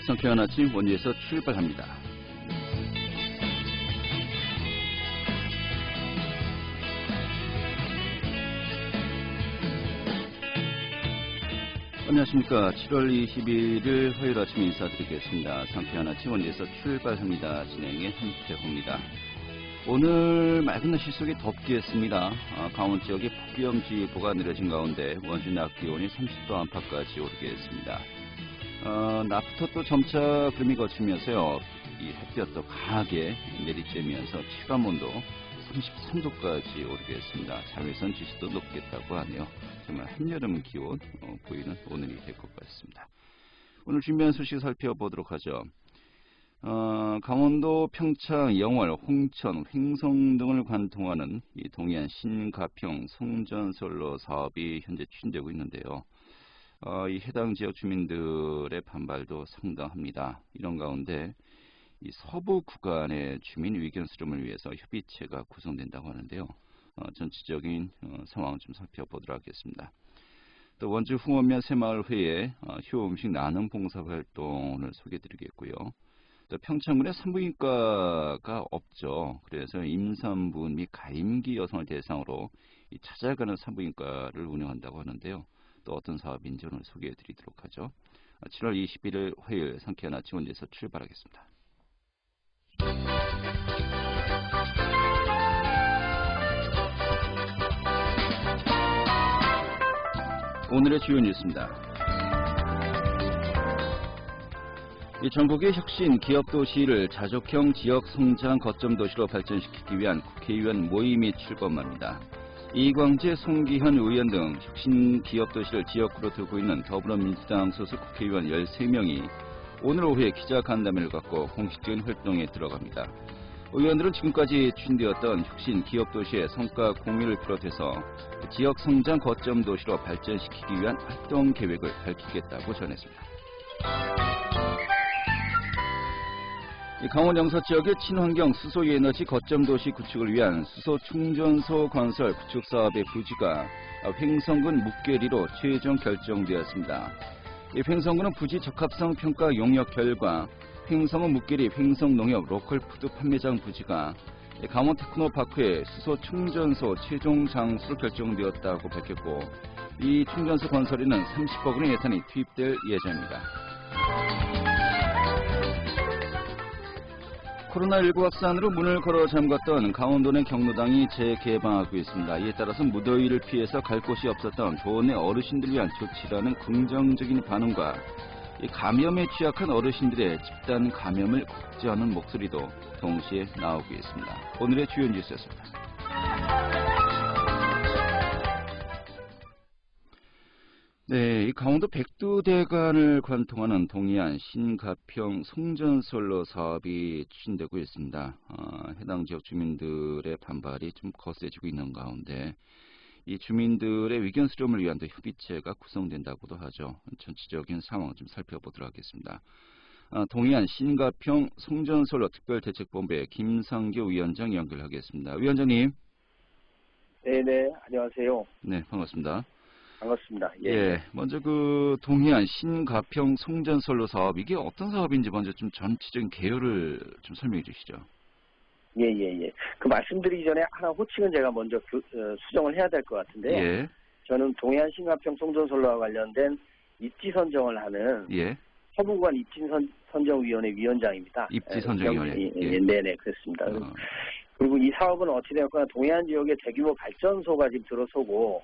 상쾌한 아침 원주에서 출발합니다. 안녕하십니까. 7월 21일 화요일 아침 인사드리겠습니다. 상쾌한 아침 원주에서 출발합니다. 진행의 한태호입니다. 오늘 맑은 날씨 속에 덥게 했습니다. 강원 지역에 폭염주의보가 내려진 가운데 원주 낮 기온이 30도 안팎까지 오르게 했습니다. 낮부터 또 점차 구름이 거치면서요, 이 햇볕도 강하게 내리쬐면서 체감온도 33도까지 오르게 했습니다. 자외선 지수도 높겠다고 하네요. 정말 한여름 기온 보이는 오늘이 될 것 같습니다. 오늘 준비한 소식 살펴보도록 하죠. 강원도 평창, 영월, 홍천, 횡성 등을 관통하는 이 동해안 신가평 송전솔로 사업이 현재 추진되고 있는데요. 이 해당 지역 주민들의 반발도 상당합니다. 이런 가운데 이 서부 구간의 주민 의견 수렴을 위해서 협의체가 구성된다고 하는데요. 전체적인 상황을 좀 살펴보도록 하겠습니다. 또 원주 흥원면 새마을회의 효 음식 나눔 봉사 활동을 소개해드리겠고요. 또 평창군에 산부인과가 없죠. 그래서 임산부 및 가임기 여성을 대상으로 이 찾아가는 산부인과를 운영한다고 하는데요. 또 어떤 사업인지 오늘 소개해드리도록 하죠. 7월 21일 화요일 상쾌한 아침 원주에서 출발하겠습니다. 오늘의 주요 뉴스입니다. 전국의 혁신 기업도시를 자족형 지역 성장 거점 도시로 발전시키기 위한 국회의원 모임이 출범합니다. 이광재, 송기현 의원 등 혁신 기업도시를 지역구로 두고 있는 더불어민주당 소속 국회의원 13명이 오늘 오후에 기자간담회를 갖고 공식적인 활동에 들어갑니다. 의원들은 지금까지 추진되었던 혁신 기업도시의 성과 공유를 비롯해서 지역 성장 거점 도시로 발전시키기 위한 활동 계획을 밝히겠다고 전했습니다. 강원 영서 지역의 친환경 수소에너지 거점 도시 구축을 위한 수소 충전소 건설 구축 사업의 부지가 횡성군 묵계리로 최종 결정되었습니다. 횡성군은 부지 적합성 평가 용역 결과 횡성은 묵계리 횡성농협 로컬푸드 판매장 부지가 강원 테크노파크의 수소 충전소 최종 장소로 결정되었다고 밝혔고, 이 충전소 건설에는 30억 원의 예산이 투입될 예정입니다. 코로나19 확산으로 문을 걸어 잠갔던 강원도 내 경로당이 재개방하고 있습니다. 이에 따라서 무더위를 피해서 갈 곳이 없었던 도내 어르신들을 위한 조치라는 긍정적인 반응과 감염에 취약한 어르신들의 집단 감염을 걱정하는 목소리도 동시에 나오고 있습니다. 오늘의 주요 뉴스였습니다. 네, 이 강원도 백두대간을 관통하는 동해안 신가평 송전솔로 사업이 추진되고 있습니다. 해당 지역 주민들의 반발이 좀 거세지고 있는 가운데 이 주민들의 의견 수렴을 위한 협의체가 구성된다고도 하죠. 전체적인 상황을 좀 살펴보도록 하겠습니다. 동해안 신가평 송전솔로 특별대책본부의 김상교 위원장 연결하겠습니다. 위원장님. 네네, 안녕하세요. 네, 반갑습니다. 반갑습니다. 예, 먼저 그 동해안 신가평 송전솔로 사업, 이게 어떤 사업인지 먼저 좀 전체적인 개요를 좀 설명해 주시죠. 예. 그 말씀드리기 전에 하나 호칭은 제가 먼저 수정을 해야 될 것 같은데요. 예. 저는 동해안 신가평 송전솔로와 관련된 입지 선정을 하는 서부구간 입지 선정위원회 위원장입니다. 입지 선정위원회. 네네, 그렇습니다. 그리고 이 사업은 어찌되었거나 동해안 지역의 대규모 발전소가 지금 들어서고,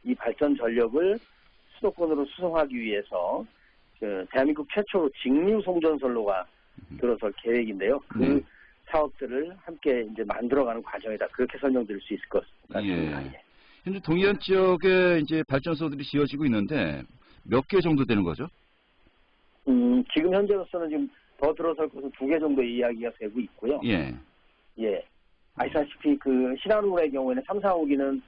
이 발전 전력을 수도권으로 수송하기 위해서 대한민국 최초로 직류 송전솔로가 들어설 계획인데요. 그 사업들을 함께 이제 만들어가는 과정이다. 그렇게 설명드릴 수 있을 것 같습니다. 예. 현재 동해안 지역에 이제 발전소들이 지어지고 있는데 몇 개 정도 되는 거죠? 지금 현재로서는 지금 더 들어설 것은 2개 정도 이야기가 되고 있고요. 예. 아시다시피 그 신한울의 경우에는 3, 4호기는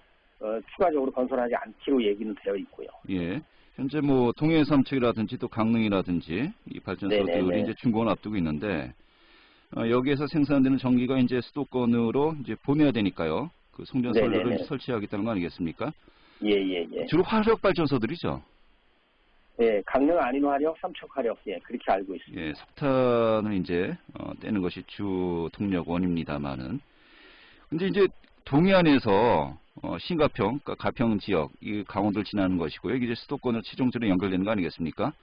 추가적으로 건설하지 않기로 얘기는 되어 있고요. 예. 현재 뭐 동해 삼척이라든지 또 강릉이라든지 이 발전소들이 이제 준공을 앞두고 있는데 여기에서 생산되는 전기가 이제 수도권으로 이제 보내야 되니까요. 그 송전솔로를 설치하겠다는 거 아니겠습니까? 예. 주로 화력 발전소들이죠. 예, 강릉 안인 화력, 삼척 화력, 예, 그렇게 알고 있습니다. 예, 석탄을 이제 떼는 것이 주 동력원입니다만은, 근데 이제 동해안에서 신가평, 그러니까 가평 지역, 이 강원도를 지나는 것이고요. 이게 이제 수도권으로 최종적으로 연결되는 거 아니겠습니까?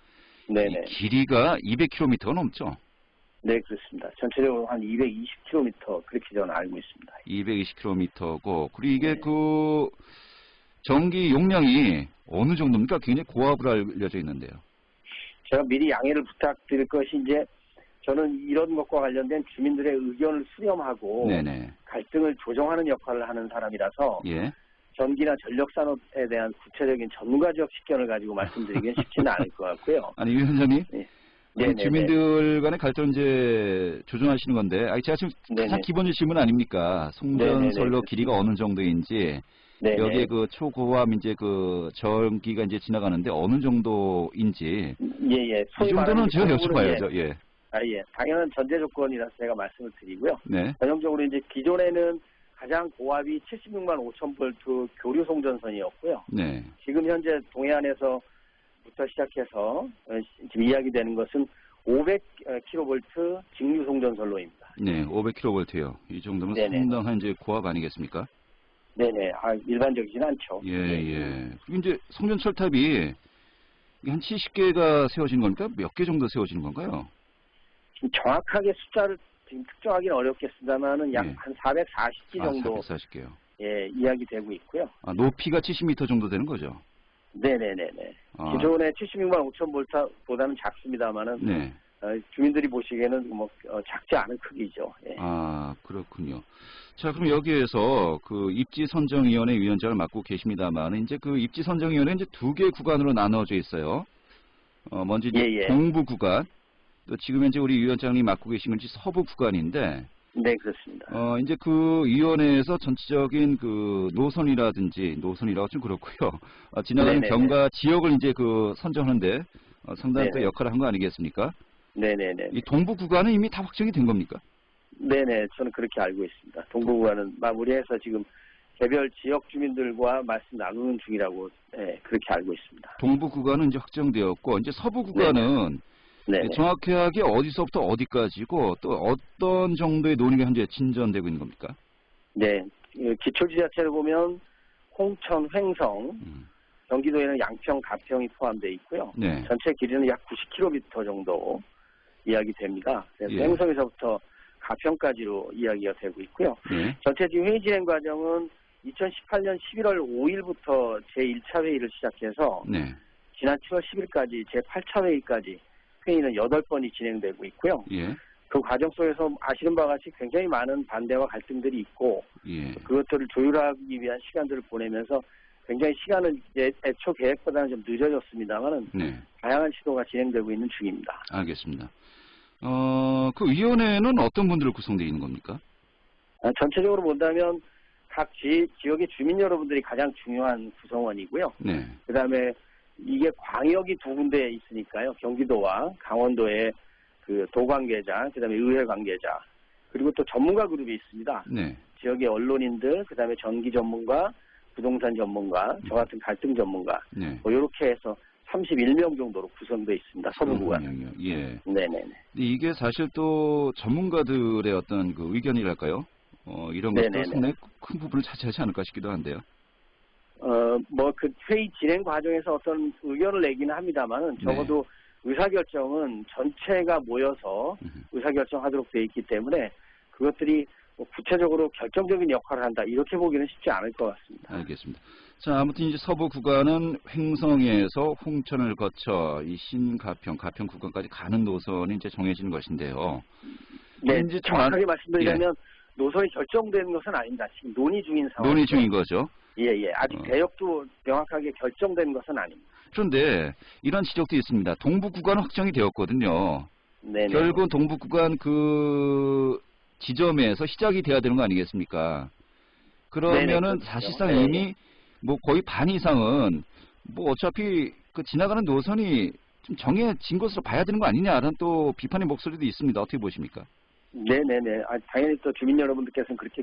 네네. 이 길이가 200km가 넘죠. 네, 그렇습니다. 전체적으로 한 220km 그렇게 저는 알고 있습니다. 220km고, 그리고 이게 네. 그 전기 용량이 어느 정도입니까? 굉장히 고압으로 알려져 있는데요. 제가 미리 양해를 부탁드릴 것이 이제 저는 이런 것과 관련된 주민들의 의견을 수렴하고 네네. 갈등을 조정하는 역할을 하는 사람이라서 예. 전기나 전력산업에 대한 구체적인 전문가적 식견을 가지고 말씀드리기는 쉽지는 않을 것 같고요. 아니, 유 위원장님. 네. 아니, 주민들 간의 갈등 이제 조정하시는 건데, 아니, 제가 지금 가장 기본적인 질문 아닙니까? 송전선로 길이가 어느 정도인지, 네네. 여기에 그 초고압 이제 그 전기가 이제 지나가는데 어느 정도인지. 예. 이 정도는 제가 여쭤봐야죠. 예. 예. 당연한 전제 조건이라서 제가 말씀을 드리고요. 네. 전형적으로 이제 기존에는 가장 고압이 76만 5천 볼트 교류 송전선이었고요. 네. 지금 현재 동해안에서부터 시작해서 지금 이야기되는 것은 500kV 직류 송전선로입니다. 네, 500kV요. 이 정도면 네네. 상당한 이제 고압 아니겠습니까? 네네. 일반적이진 않죠. 예. 그리고 이제 송전철탑이 한 70개가 세워진 겁니까? 몇 개 정도 세워지는 건가요? 정확하게 숫자를 지금 특정하기는 어렵겠습니다만은 약 한 440기 정도 440개요. 예, 이야기되고 있고요. 높이가 70m 정도 되는 거죠? 네네네네. 기존의 76만 5천 볼트보다는 작습니다만은 네. 주민들이 보시기에는 뭐 작지 않은 크기죠. 예. 그렇군요. 자, 그럼 여기에서 그 입지선정위원회 위원장을 맡고 계십니다만 이제 그 입지선정위원회 이제 두 개 구간으로 나눠져 있어요. 먼저 이제 동부 구간, 또 지금 현재 우리 위원장님이 맡고 계신 건지 서부 구간인데. 네, 그렇습니다. 이제 그 위원회에서 전체적인 그 노선이라고 좀 그렇고요. 지나가는 경과 지역을 이제 그 선정하는데 상당히 또 역할을 한 거 아니겠습니까? 네네네. 이 동부 구간은 이미 다 확정이 된 겁니까? 네네, 저는 그렇게 알고 있습니다. 동부 구간은 마무리해서 지금 개별 지역 주민들과 말씀 나누는 중이라고 그렇게 알고 있습니다. 동부 구간은 이제 확정되었고 이제 서부 구간은 정확하게 어디서부터 어디까지고 또 어떤 정도의 논의가 현재 진전되고 있는 겁니까? 네, 기초지자체를 보면 홍천, 횡성, 경기도에는 양평, 가평이 포함되어 있고요. 네. 전체 길이는 약 90km 정도 이야기됩니다. 그래서 횡성에서부터 가평까지로 이야기가 되고 있고요. 전체 지금 회의 진행 과정은 2018년 11월 5일부터 제1차 회의를 시작해서 지난 7월 10일까지 제8차 회의까지 회의는 8번이 진행되고 있고요. 그 과정 속에서 아시는 바와 같이 굉장히 많은 반대와 갈등들이 있고 그것들을 조율하기 위한 시간들을 보내면서 굉장히 시간은 애초 계획보다는 좀 늦어졌습니다만은 다양한 시도가 진행되고 있는 중입니다. 알겠습니다. 그 위원회는 어떤 분들로 구성되어 있는 겁니까? 전체적으로 본다면 각 지역의 주민 여러분들이 가장 중요한 구성원이고요. 그 다음에 이게 광역이 두 군데에 있으니까요. 경기도와 강원도의 그 도 관계자, 그 다음에 의회 관계자, 그리고 또 전문가 그룹이 있습니다. 지역의 언론인들, 그 다음에 전기 전문가, 부동산 전문가, 저 같은 갈등 전문가, 뭐 이렇게 해서 31명 정도로 구성되어 있습니다. 서부 구간. 네네네. 이게 사실 또 전문가들의 어떤 그 의견이랄까요? 이런 것도 상당히 큰 부분을 차지하지 않을까 싶기도 한데요. 뭐 그 회의 진행 과정에서 어떤 의견을 내기는 합니다만은 적어도 의사결정은 전체가 모여서 의사결정하도록 돼 있기 때문에 그것들이 뭐 구체적으로 결정적인 역할을 한다 이렇게 보기는 쉽지 않을 것 같습니다. 알겠습니다. 자, 아무튼 이제 서부 구간은 횡성에서 홍천을 거쳐 이 신가평, 가평 구간까지 가는 노선이 이제 정해지는 것인데요. 네, 이제 정확하게 말씀드리자면 노선이 결정되는 것은 아닙니다. 지금 논의 중인 상황. 논의 중인 거죠. 아직 대역도 명확하게 결정된 것은 아닙니다. 그런데 이런 지적도 있습니다. 동부 구간은 확정이 되었거든요. 결국 동부 구간 그 지점에서 시작이 돼야 되는 거 아니겠습니까? 그러면은 그렇죠. 사실상 이미 뭐 거의 반 이상은 뭐 어차피 그 지나가는 노선이 좀 정해진 것으로 봐야 되는 거 아니냐라는 또 비판의 목소리도 있습니다. 어떻게 보십니까? 네네네. 당연히 또 주민 여러분들께서는 그렇게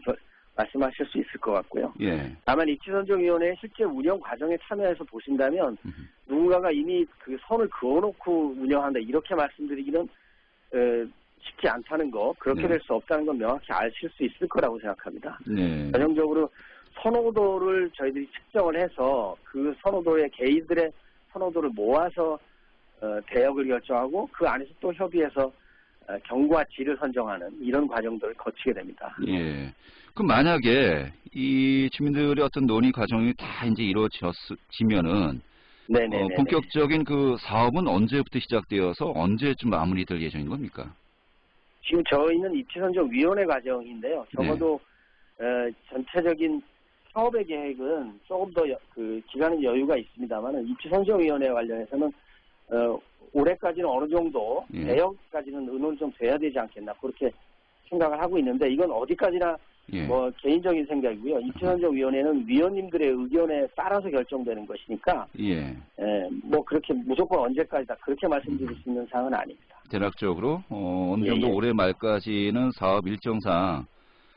말씀하실 수 있을 것 같고요. 예. 다만 입지선정위원회 실제 운영 과정에 참여해서 보신다면 누군가가 이미 그 선을 그어놓고 운영한다 이렇게 말씀드리기는 쉽지 않다는 거, 그렇게 될 수 없다는 건 명확히 아실 수 있을 거라고 생각합니다. 네. 전형적으로 선호도를 저희들이 측정을 해서 그 선호도의 개인들의 선호도를 모아서 대역을 결정하고 그 안에서 또 협의해서 경과 질을 선정하는 이런 과정들을 거치게 됩니다. 예. 그럼 만약에 이 주민들의 어떤 논의 과정이 다 이제 이루어지면은 본격적인 그 사업은 언제부터 시작되어서 언제쯤 마무리될 예정인 겁니까? 지금 저희는 입지선정위원회 과정인데요. 적어도 전체적인 사업의 계획은 조금 더 그 기간은 여유가 있습니다만은 입지선정위원회 관련해서는 올해까지는 어느 정도 대역까지는 의논이 좀 돼야 되지 않겠나 그렇게 생각을 하고 있는데 이건 어디까지나 뭐 개인적인 생각이고요. 입지선정위원회는 위원님들의 의견에 따라서 결정되는 것이니까 뭐 그렇게 무조건 언제까지다 그렇게 말씀드릴 수 있는 사항은 아닙니다. 대략적으로 어느 정도 올해 말까지는 사업 일정상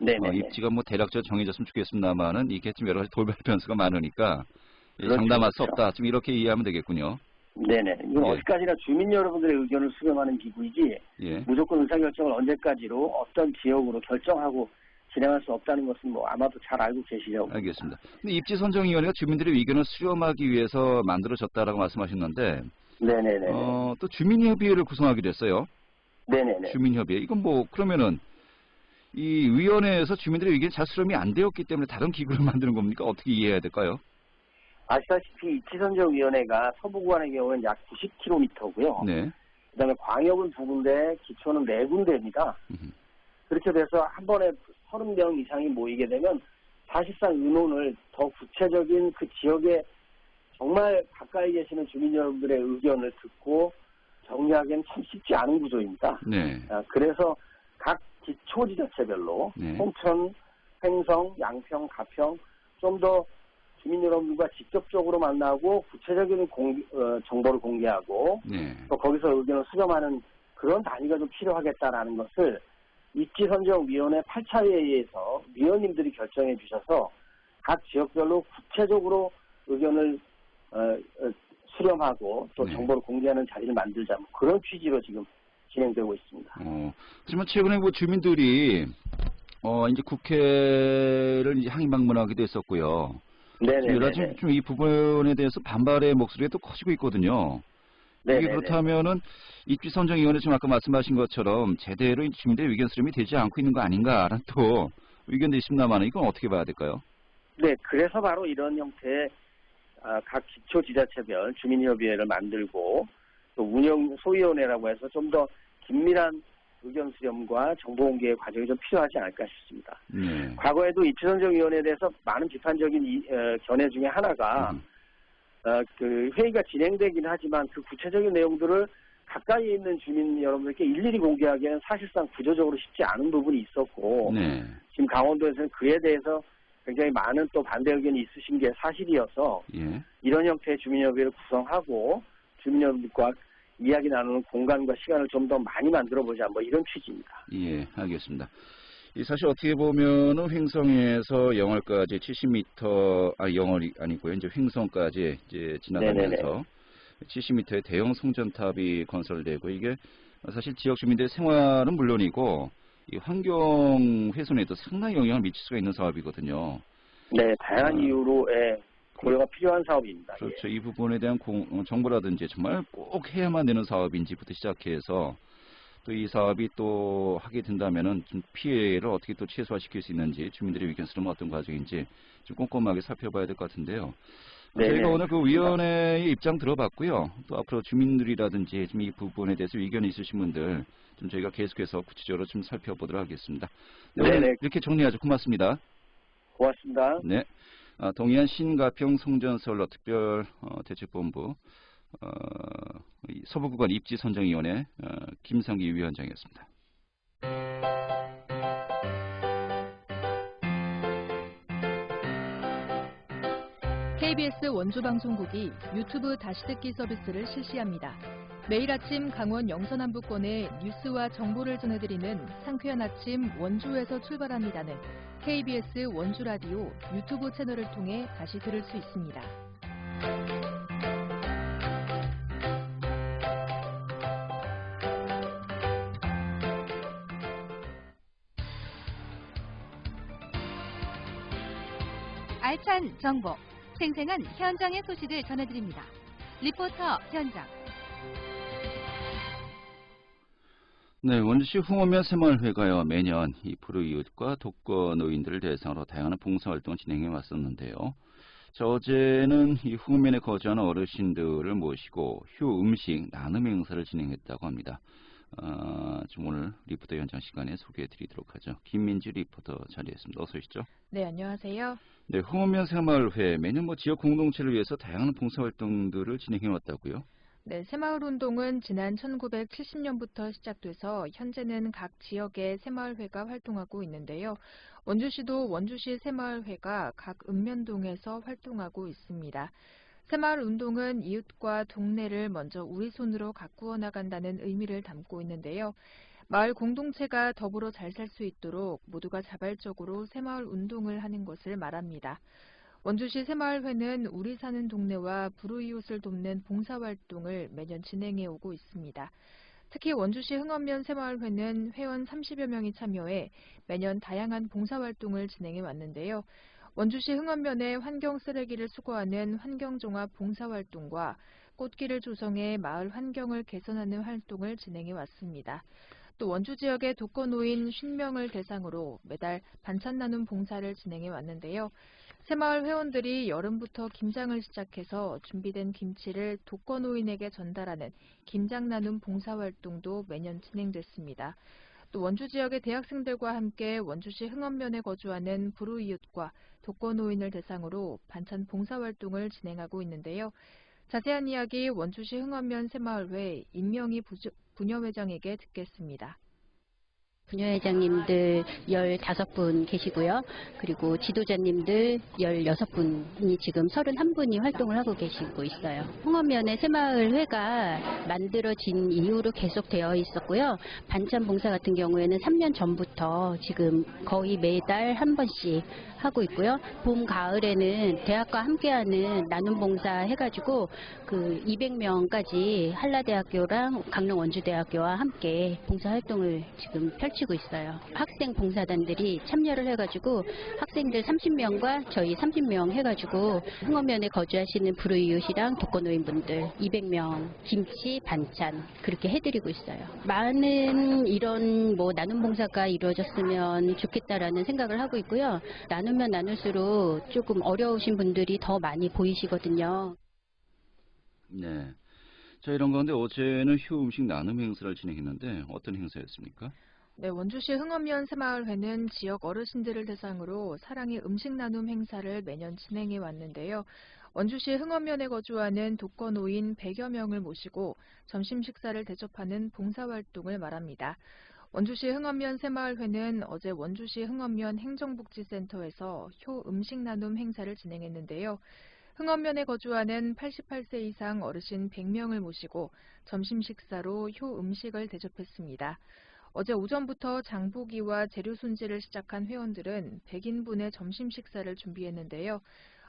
입지가 뭐 대략적으로 정해졌으면 좋겠습니다만은 이게 좀 여러 가지 돌발 변수가 많으니까 장담할 수 없다. 좀 이렇게 이해하면 되겠군요. 네네. 이건 어디까지나 주민 여러분들의 의견을 수렴하는 기구이지 무조건 의사결정을 언제까지로 어떤 지역으로 결정하고 진행할 수 없다는 것은 뭐 아마도 잘 알고 계시려고. 알겠습니다. 근데 입지선정위원회가 주민들의 의견을 수렴하기 위해서 만들어졌다라고 말씀하셨는데 네네네. 또 주민협의회를 구성하기로 했어요. 네네네. 주민협의회. 이건 뭐 그러면은 이 위원회에서 주민들의 의견이 잘 수렴이 안 되었기 때문에 다른 기구를 만드는 겁니까? 어떻게 이해해야 될까요? 아시다시피 입지선정위원회가 서부구간의 경우는 약 90km고요. 네. 그다음에 광역은 2군데, 기초는 4군데입니다. 그렇게 돼서 한 번에 30명 이상이 모이게 되면 사실상 의논을 더 구체적인 그 지역에 정말 가까이 계시는 주민 여러분들의 의견을 듣고 정리하기는 참 쉽지 않은 구조입니다. 네. 그래서 각 기초지자체별로 홍천, 횡성, 양평, 가평 좀 더 주민 여러분들과 직접적으로 만나고 구체적인 정보를 공개하고 또 거기서 의견을 수렴하는 그런 단위가 좀 필요하겠다라는 것을 입지선정위원회 8차 회의에서 위원님들이 결정해 주셔서 각 지역별로 구체적으로 의견을 수렴하고 또 정보를 공개하는 자리를 만들자 뭐 그런 취지로 지금 진행되고 있습니다. 하지만 최근에 뭐 주민들이 이제 국회를 이제 항의 방문하기도 했었고요. 네네. 좀 이 부분에 대해서 반발의 목소리가 또 커지고 있거든요. 이게 그렇다면은 입지선정위원회 지금 아까 말씀하신 것처럼 제대로 주민들의 의견 수렴이 되지 않고 있는 거 아닌가라는 또 의견도 있습니다만 이건 어떻게 봐야 될까요? 네, 그래서 바로 이런 형태의 각 기초지자체별 주민협의회를 만들고 또 운영 소위원회라고 해서 좀 더 긴밀한 의견 수렴과 정보 공개의 과정이 좀 필요하지 않을까 싶습니다. 과거에도 입지선정위원회에 대해서 많은 비판적인 견해 중에 하나가 그 회의가 진행되긴 하지만 그 구체적인 내용들을 가까이 있는 주민 여러분들께 일일이 공개하기에는 사실상 구조적으로 쉽지 않은 부분이 있었고 지금 강원도에서는 그에 대해서 굉장히 많은 또 반대 의견이 있으신 게 사실이어서 이런 형태의 주민협의회를 구성하고 주민 여러분들과 이야기 나누는 공간과 시간을 좀 더 많이 만들어보자 뭐 이런 취지입니다. 예, 알겠습니다. 사실 어떻게 보면은 횡성에서 영월까지 70m, 영월이 아니고요. 이제 횡성까지 이제 지나가면서 70m의 대형 송전탑이 건설되고 이게 사실 지역 주민들의 생활은 물론이고 이 환경 훼손에도 상당히 영향을 미칠 수가 있는 사업이거든요. 네, 다양한 이유로 고려가 필요한 사업입니다. 그렇죠. 이 부분에 대한 정보라든지 정말 꼭 해야만 되는 사업인지부터 시작해서 또 이 사업이 또 하게 된다면은 좀 피해를 어떻게 또 최소화시킬 수 있는지 주민들의 의견 수렴은 어떤 과정인지 좀 꼼꼼하게 살펴봐야 될 것 같은데요. 저희가 오늘 그 위원회의 입장 들어봤고요. 또 앞으로 주민들이라든지 좀 이 부분에 대해서 의견이 있으신 분들 좀 저희가 계속해서 구체적으로 좀 살펴보도록 하겠습니다. 오늘 이렇게 정리하죠. 고맙습니다. 고맙습니다. 네. 동해안 신가평 송전선로 특별 대책본부 서부구간 입지선정위원회 김상기 위원장이었습니다. KBS 원주방송국이 유튜브 다시 듣기 서비스를 실시합니다. 매일 아침 강원 영서남부권의 뉴스와 정보를 전해드리는 상쾌한 아침 원주에서 출발합니다는 KBS 원주 라디오 유튜브 채널을 통해 다시 들을 수 있습니다. 알찬 정보, 생생한 현장의 소식을 전해드립니다. 리포터 현장. 네, 원주시 흥원면 새마을회가요, 매년 이 불우이웃과 독거노인들을 대상으로 다양한 봉사활동을 진행해 왔었는데요. 자, 어제는 이 흥원면에 거주하는 어르신들을 모시고 휴 음식 나눔 행사를 진행했다고 합니다. 좀 오늘 리포터 현장 시간에 소개해 드리도록 하죠. 김민지 리포터 자리했습니다. 어서 오시죠. 네, 안녕하세요. 네, 흥원면 새마을회 매년 지역 공동체를 위해서 다양한 봉사활동들을 진행해 왔다고요? 네, 새마을 운동은 지난 1970년부터 시작돼서 현재는 각 지역의 새마을회가 활동하고 있는데요. 원주시도 원주시 새마을회가 각 읍면동에서 활동하고 있습니다. 새마을 운동은 이웃과 동네를 먼저 우리 손으로 가꾸어 나간다는 의미를 담고 있는데요. 마을 공동체가 더불어 잘 살 수 있도록 모두가 자발적으로 새마을 운동을 하는 것을 말합니다. 원주시 새마을회는 우리 사는 동네와 불우이웃을 돕는 봉사활동을 매년 진행해 오고 있습니다. 특히 원주시 흥원면 새마을회는 회원 30여 명이 참여해 매년 다양한 봉사활동을 진행해 왔는데요. 원주시 흥원면의 환경 쓰레기를 수거하는 환경종합 봉사활동과 꽃길을 조성해 마을 환경을 개선하는 활동을 진행해 왔습니다. 또 원주 지역의 독거노인 50명을 대상으로 매달 반찬 나눔 봉사를 진행해 왔는데요. 새마을 회원들이 여름부터 김장을 시작해서 준비된 김치를 독거노인에게 전달하는 김장 나눔 봉사활동도 매년 진행됐습니다. 또 원주 지역의 대학생들과 함께 원주시 흥원면에 거주하는 불우이웃과 독거노인을 대상으로 반찬 봉사활동을 진행하고 있는데요. 자세한 이야기 원주시 흥원면 새마을회 임명희 부녀회장에게 듣겠습니다. 부녀회장님들 15분 계시고요. 그리고 지도자님들 16분이 지금 31분이 활동을 하고 계시고 있어요. 흥원면의 새마을회가 만들어진 이후로 계속 되어 있었고요. 반찬 봉사 같은 경우에는 3년 전부터 지금 거의 매달 한 번씩 하고 있고요. 봄, 가을에는 대학과 함께하는 나눔 봉사 해가지고 그 200명까지 한라대학교랑 강릉원주대학교와 함께 봉사활동을 지금 펼치고 있어요. 학생 봉사단들이 참여를 해가지고 학생들 30명과 저희 30명 해가지고 흥원면에 거주하시는 불우이웃이랑 독거노인분들 200명 김치, 반찬 그렇게 해드리고 있어요. 많은 이런 나눔 봉사가 이루어졌으면 좋겠다라는 생각을 하고 있고요. 나누면 나눌수록 조금 어려우신 분들이 더 많이 보이시거든요. 네. 자, 이런 가운데 어제는 휴 음식 나눔 행사를 진행했는데 어떤 행사였습니까? 네, 원주시 흥원면 새마을회는 지역 어르신들을 대상으로 사랑의 음식 나눔 행사를 매년 진행해 왔는데요. 원주시 흥원면에 거주하는 독거노인 100여 명을 모시고 점심 식사를 대접하는 봉사활동을 말합니다. 원주시 흥원면 새마을회는 어제 원주시 흥원면 행정복지센터에서 효 음식 나눔 행사를 진행했는데요. 흥원면에 거주하는 88세 이상 어르신 100명을 모시고 점심 식사로 효 음식을 대접했습니다. 어제 오전부터 장보기와 재료 손질을 시작한 회원들은 100인분의 점심 식사를 준비했는데요.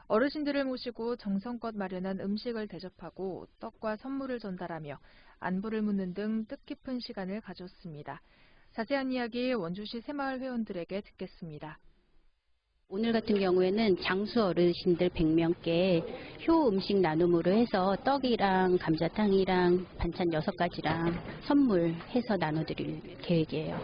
어르신들을 모시고 정성껏 마련한 음식을 대접하고 떡과 선물을 전달하며 안부를 묻는 등 뜻깊은 시간을 가졌습니다. 자세한 이야기 원주시 새마을 회원들에게 듣겠습니다. 오늘 같은 경우에는 장수 어르신들 100명께 효 음식 나눔으로 해서 떡이랑 감자탕이랑 반찬 6가지랑 선물 해서 나눠드릴 계획이에요.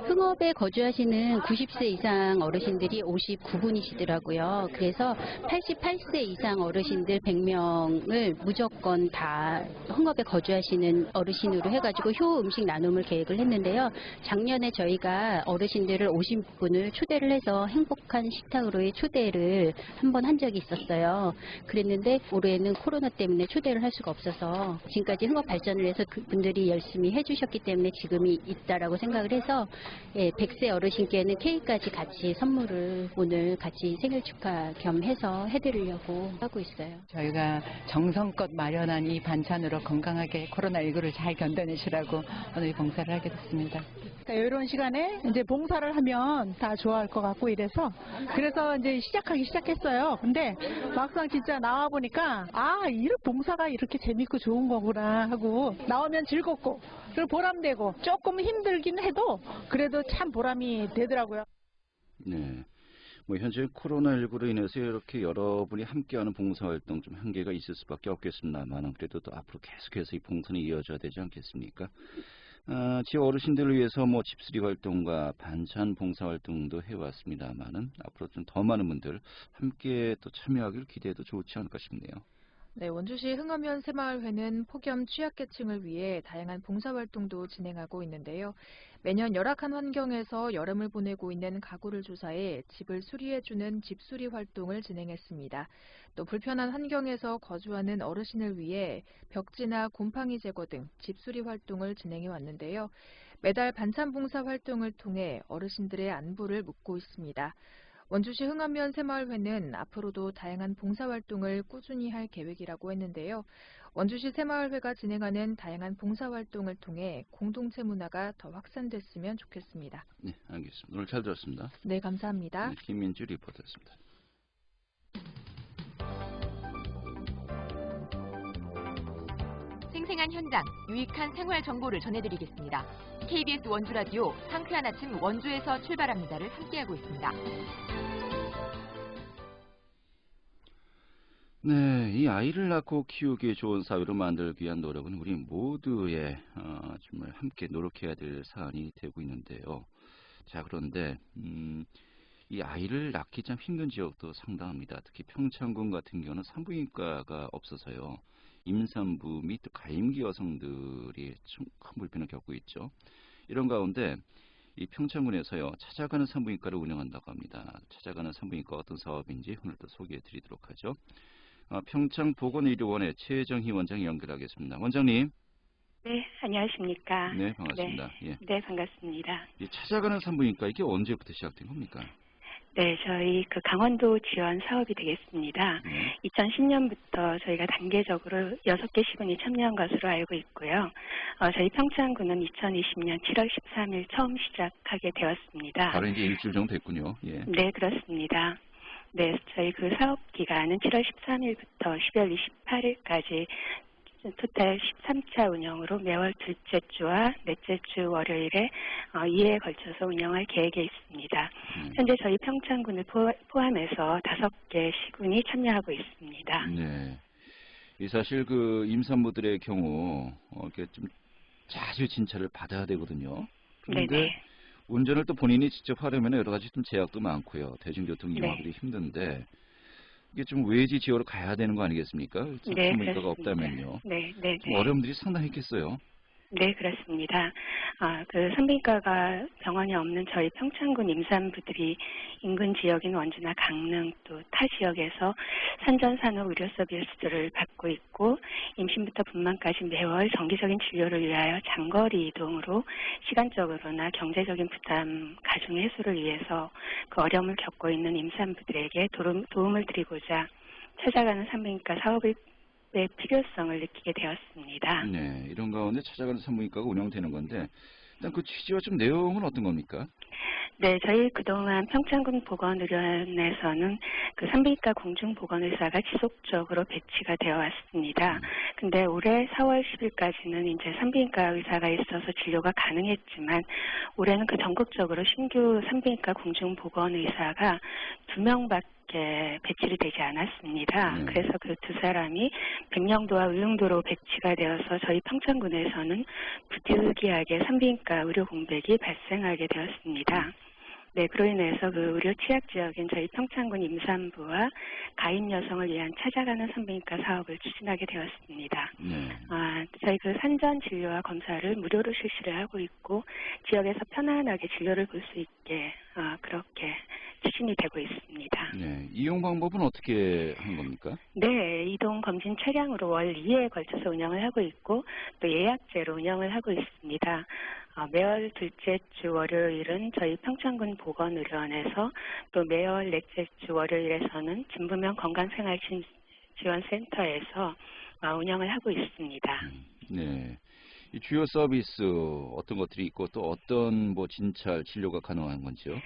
흥업에 거주하시는 90세 이상 어르신들이 59분이시더라고요. 그래서 88세 이상 어르신들 100명을 무조건 다 흥업에 거주하시는 어르신으로 해가지고 효 음식 나눔을 계획을 했는데요. 작년에 저희가 어르신들을 50분을 초대를 해서 행복한 식탁으로의 초대를 한번 한 적이 있었어요. 그랬는데 올해는 코로나 때문에 초대를 할 수가 없어서 지금까지 흥업 발전을 해서 그분들이 열심히 해주셨기 때문에 지금이 있다라고 생각을 해서 예, 100세 어르신께는 케이크까지 같이 선물을 오늘 같이 생일 축하 겸해서 해드리려고 하고 있어요. 저희가 정성껏 마련한 이 반찬으로 건강하게 코로나19를 잘 견뎌내시라고 오늘 봉사를 하게 됐습니다. 그러니까 이런 시간에 이제 봉사를 하면 다 좋아할 것 같고 그래서 이제 시작하기 시작했어요. 근데 막상 진짜 나와 보니까 이 봉사가 이렇게 재밌고 좋은 거구나 하고 나오면 즐겁고 그리고 보람되고 조금 힘들긴 해도 그래도 참 보람이 되더라고요. 네. 현재 코로나19로 인해서 이렇게 여러분이 함께하는 봉사활동 좀 한계가 있을 수밖에 없겠습니다만 그래도 또 앞으로 계속해서 이 봉사는 이어져야 되지 않겠습니까? 지역 어르신들을 위해서 집수리 활동과 반찬 봉사활동도 해왔습니다만은 앞으로 좀 더 많은 분들 함께 또 참여하기를 기대해도 좋지 않을까 싶네요. 네, 원주시 흥하면 새마을회는 폭염 취약계층을 위해 다양한 봉사활동도 진행하고 있는데요. 매년 열악한 환경에서 여름을 보내고 있는 가구를 조사해 집을 수리해주는 집수리 활동을 진행했습니다. 또 불편한 환경에서 거주하는 어르신을 위해 벽지나 곰팡이 제거 등 집수리 활동을 진행해 왔는데요. 매달 반찬 봉사 활동을 통해 어르신들의 안부를 묻고 있습니다. 원주시 흥하면 새마을회는 앞으로도 다양한 봉사활동을 꾸준히 할 계획이라고 했는데요. 원주시 새마을회가 진행하는 다양한 봉사활동을 통해 공동체 문화가 더 확산됐으면 좋겠습니다. 네, 알겠습니다. 오늘 잘 들었습니다. 네, 감사합니다. 네, 김민주 리포터였습니다. 생생한 현장, 유익한 생활 정보를 전해드리겠습니다. KBS 원주라디오 상쾌한 아침 원주에서 출발합니다를 함께하고 있습니다. 네, 이 아이를 낳고 키우기 좋은 사회로 만들기 위한 노력은 우리 모두의 정말 함께 노력해야 될 사안이 되고 있는데요. 자, 그런데 이 아이를 낳기 참 힘든 지역도 상당합니다. 특히 평창군 같은 경우는 산부인과가 없어서요. 임산부 및 가임기 여성들이 큰 불편을 겪고 있죠. 이런 가운데 이 평창군에서요 찾아가는 산부인과를 운영한다고 합니다. 찾아가는 산부인과 어떤 사업인지 오늘 또 소개해드리도록 하죠. 평창보건의료원의 최정희 원장 연결하겠습니다. 원장님. 네, 안녕하십니까. 네, 반갑습니다. 네, 네 반갑습니다. 이 찾아가는 산부인과 이게 언제부터 시작된 겁니까? 네, 저희 강원도 지원 사업이 되겠습니다. 2010년부터 저희가 단계적으로 6개 시군이 참여한 것으로 알고 있고요. 저희 평창군은 2020년 7월 13일 처음 시작하게 되었습니다. 바로 이제 일주일 정도 됐군요. 예. 네, 그렇습니다. 네, 저희 사업 기간은 7월 13일부터 12월 28일까지 토탈 13차 운영으로 매월 둘째 주와 넷째 주 월요일에 2회에 걸쳐서 운영할 계획에 있습니다. 현재 저희 평창군을 포함해서 5개 시군이 참여하고 있습니다. 네. 이 사실 임산부들의 경우 이렇게 좀 자주 진찰을 받아야 되거든요. 그런데 네네. 운전을 또 본인이 직접 하려면 여러 가지 좀 제약도 많고요. 대중교통 이용하기도 네. 힘든데 이게 좀 외지 지역으로 가야 되는 거 아니겠습니까? 네, 산부인과가 없다면요. 네, 네, 좀 네. 어려움들이 상당했겠어요. 네, 그렇습니다. 산부인과가 병원이 없는 저희 평창군 임산부들이 인근 지역인 원주나 강릉 또 타 지역에서 산전산후 의료 서비스를 받고 있고 임신부터 분만까지 매월 정기적인 진료를 위하여 장거리 이동으로 시간적으로나 경제적인 부담 가중 해소를 위해서 그 어려움을 겪고 있는 임산부들에게 도움을 드리고자 찾아가는 산부인과 사업의 필요성을 느끼게 되었습니다. 네, 이런 가운데 찾아가는 산부인과가 운영되는 건데 일단 그 취지와 좀 내용은 어떤 겁니까? 네, 저희 그동안 평창군 보건의료원에서는 산부인과 공중보건의사가 지속적으로 배치가 되어 왔습니다. 근데 올해 4월 10일까지는 이제 산부인과 의사가 있어서 진료가 가능했지만 올해는 전국적으로 신규 산부인과 공중보건의사가 2명밖에 배치를 되지 않았습니다. 그래서 그 두 사람이 백령도와 의령도로 배치가 되어서 저희 평창군에서는 부득이하게 산부인과 의료 공백이 발생하게 되었습니다. 네, 그로 인해서 의료 취약 지역인 저희 평창군 임산부와 가임 여성을 위한 찾아가는 산부인과 사업을 추진하게 되었습니다. 저희 산전 진료와 검사를 무료로 실시를 하고 있고 지역에서 편안하게 진료를 볼 수 있게 그렇게 추진이 되고 있습니다. 네, 이용 방법은 어떻게 한 겁니까? 네, 이동 검진 차량으로 월 2회에 걸쳐서 운영을 하고 있고 또 예약제로 운영을 하고 있습니다. 매월 둘째 주 월요일은 저희 평창군 보건의료원에서 또 매월 넷째 주 월요일에서는 진부명 건강생활지원센터에서 운영을 하고 있습니다. 네, 이 주요 서비스 어떤 것들이 있고 또 어떤 뭐 진찰 진료가 가능한 건지요?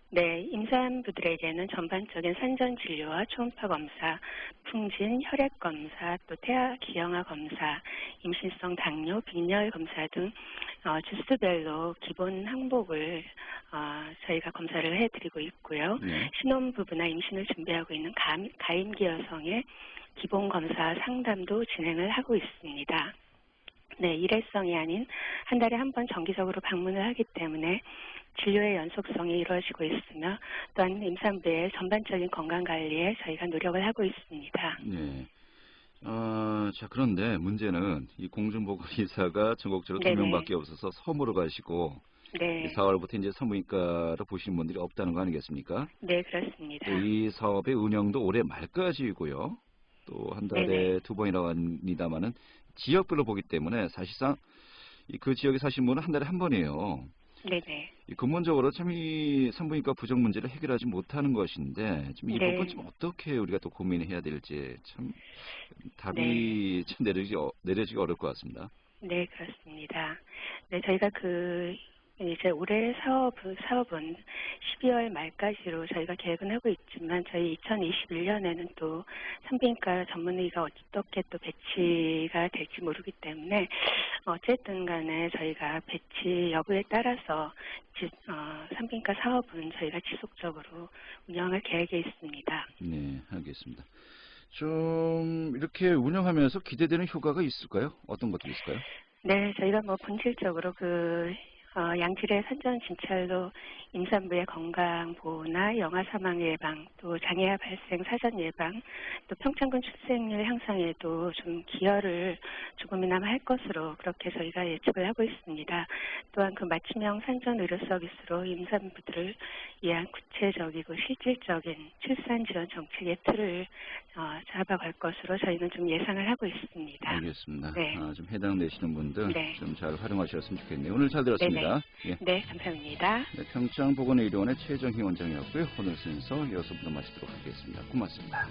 네, 임산부들에게는 전반적인 산전 진료와 초음파 검사, 풍진, 혈액 검사, 또 태아 기형아 검사, 임신성 당뇨, 빈혈 검사 등 주수별로 기본 항목을 저희가 검사를 해드리고 있고요. 네. 신혼부부나 임신을 준비하고 있는 가임기 여성의 기본 검사 상담도 진행을 하고 있습니다. 네, 일회성이 아닌 한 달에 한 번 정기적으로 방문을 하기 때문에 진료의 연속성이 이루어지고 있으며 또한 임산부의 전반적인 건강관리에 저희가 노력을 하고 있습니다. 네. 자, 그런데 문제는 이 공중보건의사가 전국적으로 2명밖에 없어서 섬으로 가시고 네. 4월부터 이제 산부인과로 보시는 분들이 없다는 거 아니겠습니까? 네, 그렇습니다. 이 사업의 운영도 올해 말까지이고요. 또 한 달에 2번이라고 합니다만은 지역별로 보기 때문에 사실상 그 지역에 사신 분은 한 달에 한 번이에요. 네네. 근본적으로 참 이 산부인과 부족 문제를 해결하지 못하는 것인데 좀 이 부분 좀 어떻게 우리가 또 고민해야 될지 참 답이 참 내려지기 어려울 것 같습니다. 네, 그렇습니다. 네, 저희가 이제 올해 사업은 12월 말까지로 저희가 계획은 하고 있지만 저희 2021년에는 또 산부인과 전문의가 어떻게 또 배치가 될지 모르기 때문에 어쨌든 간에 저희가 배치 여부에 따라서 산부인과 사업은 저희가 지속적으로 운영할 계획에 있습니다. 네, 알겠습니다. 좀 이렇게 운영하면서 기대되는 효과가 있을까요? 어떤 것들이 있을까요? 네, 저희가 본질적으로 양질의 산전 진찰로 임산부의 건강 보호나 영아 사망 예방, 또 장애아 발생 사전 예방, 또 평창군 출생률 향상에도 좀 기여를 조금이나마 할 것으로 그렇게 저희가 예측을 하고 있습니다. 또한 그 맞춤형 산전 의료 서비스로 임산부들을 위한 구체적이고 실질적인 출산 지원 정책의 틀을 잡아갈 것으로 저희는 좀 예상을 하고 있습니다. 알겠습니다. 네. 좀 해당되시는 분들 좀 잘 활용하셨으면 좋겠네요. 오늘 잘 들었습니다. 예. 네, 감사합니다. 네, 평창보건의료원의 최정희 원장이었고요. 오늘 순서 여기서 마치도록 하겠습니다. 고맙습니다.